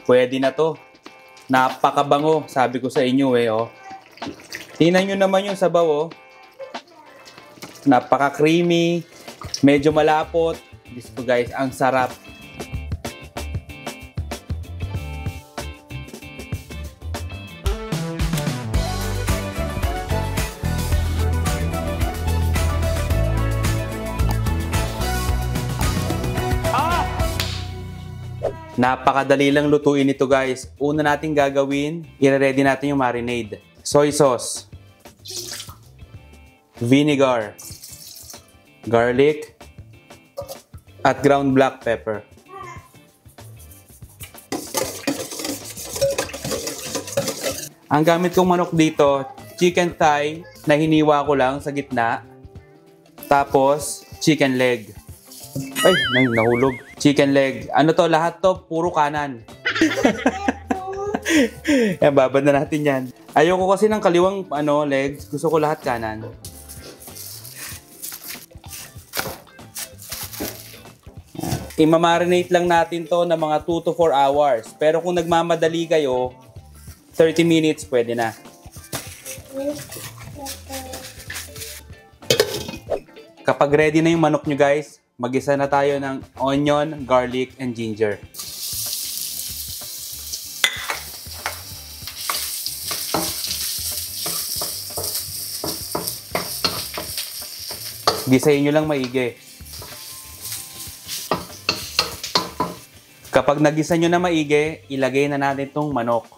Pwede na to. Napakabango, sabi ko sa inyo oh. Tingnan nyo naman yung sabaw oh. Napaka-creamy, medyo malapot. Diyos ko guys, ang sarap. Napakadali lang lutuin ito guys. Una nating gagawin, i-ready natin yung marinade. Soy sauce, vinegar, garlic, at ground black pepper. Ang gamit kong manok dito, chicken thigh na hiniwa ko lang sa gitna. Tapos, chicken leg. Ay, nahulog. Chicken leg. Ano to? Lahat to, puro kanan. Yan, babad na natin yan. Ayoko kasi ng kaliwang legs. Gusto ko lahat kanan. Imamarinate lang natin to ng mga 2 to 4 hours. Pero kung nagmamadali kayo, 30 minutes pwede na. Kapag ready na yung manok nyo guys, mag-isa na tayo ng onion, garlic, and ginger. Gisahin nyo lang maigi. Kapag nagisa nyo na maigi, ilagay na natin itong manok.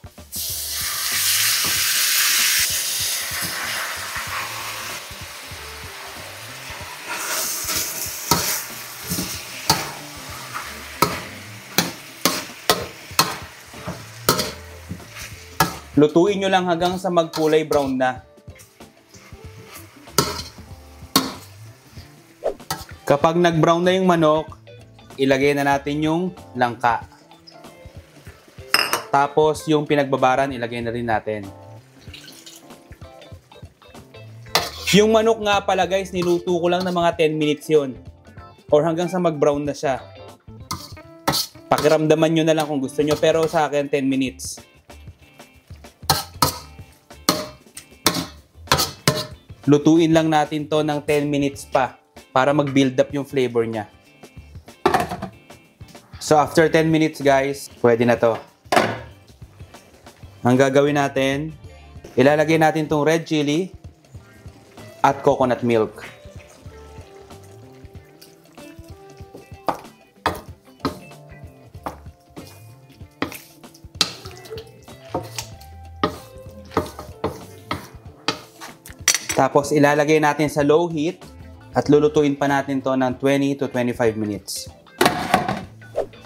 Lutuin nyo lang hanggang sa magkulay brown na. Kapag nag-brown na yung manok, ilagay na natin yung langka. Tapos yung pinagbabaran, ilagay na rin natin. Yung manok nga pala guys, niluto ko lang ng mga 10 minutes yun. Or hanggang sa mag-brown na siya. Pakiramdaman nyo na lang kung gusto nyo, pero sa akin 10 minutes. Lutuin lang natin to ng 10 minutes pa para mag-build up yung flavor niya. So after 10 minutes guys, pwede na to. Ang gagawin natin, ilalagay natin tong red chili at coconut milk. Tapos ilalagay natin sa low heat at lulutuin pa natin to ng 20 to 25 minutes.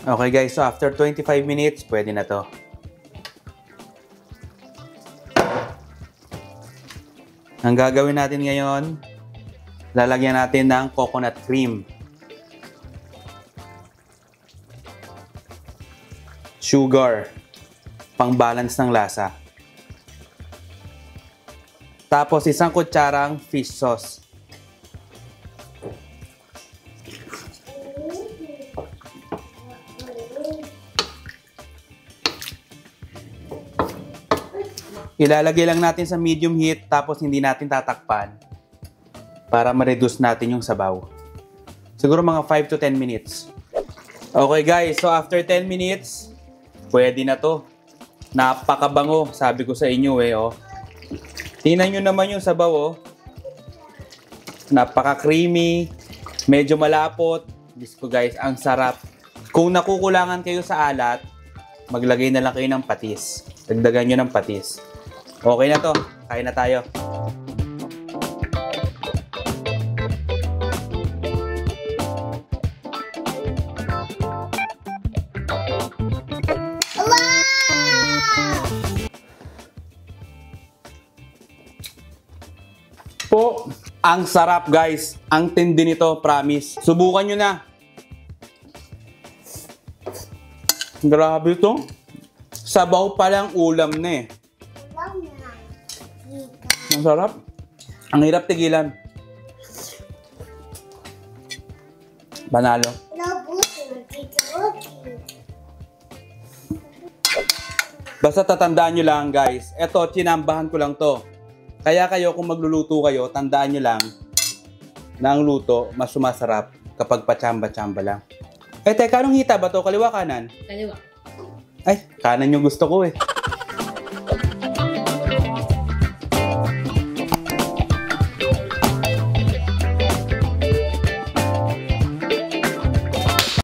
Okay guys, so after 25 minutes, pwede na to. Ang gagawin natin ngayon, lalagyan natin ng coconut cream, sugar, pang-balance ng lasa. Tapos isang kutsarang fish sauce. Ilalagay lang natin sa medium heat tapos hindi natin tatakpan para ma-reduce natin yung sabaw. Siguro mga 5 to 10 minutes. Okay guys, so after 10 minutes, pwede na to. Napakabango, sabi ko sa inyo oh. Tingnan nyo naman yung sabaw oh. Napaka-creamy, medyo malapot. Diyos ko guys, ang sarap. Kung nakukulangan kayo sa alat, maglagay na lang kayo ng patis. Dagdagan nyo ng patis. Okay na to, kain na tayo. Po, ang sarap guys. Ang tindi nito, promise. Subukan nyo na. Grabe ito. Sabaw pa lang, ulam na eh. Ang sarap. Ang hirap tigilan. Panalo. Basta tatandaan nyo lang guys, eto, chinambahan ko lang to. Kaya kayo kung magluluto kayo, tandaan nyo lang na ang luto mas sumasarap kapag pachamba-chamba lang. Eh teka, anong hita ba to? Kaliwa kanan? Kaliwa. Ay, kanan yung gusto ko eh.